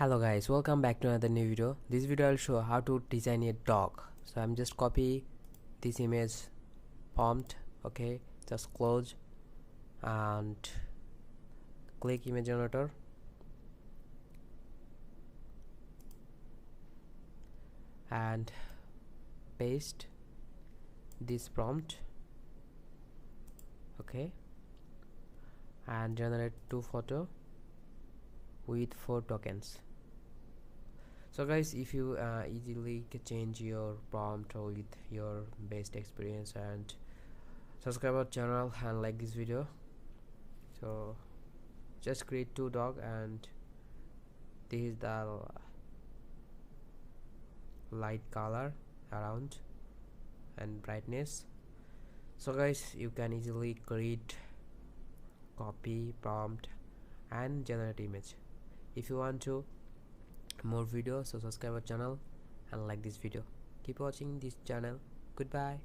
Hello guys, welcome back to another new video. This video I'll show how to design a dog. So I'm just copy this image prompt. Okay, just close and click image generator and paste this prompt. Okay, and generate two photo with 4 tokens. So guys, if you easily change your prompt with your best experience, and subscribe our channel and like this video. So just create 2 dog, and this is the light color around and brightness. So guys, you can easily create, copy prompt and generate image. If you want to more videos, so subscribe our channel and like this video. Keep watching this channel. Goodbye.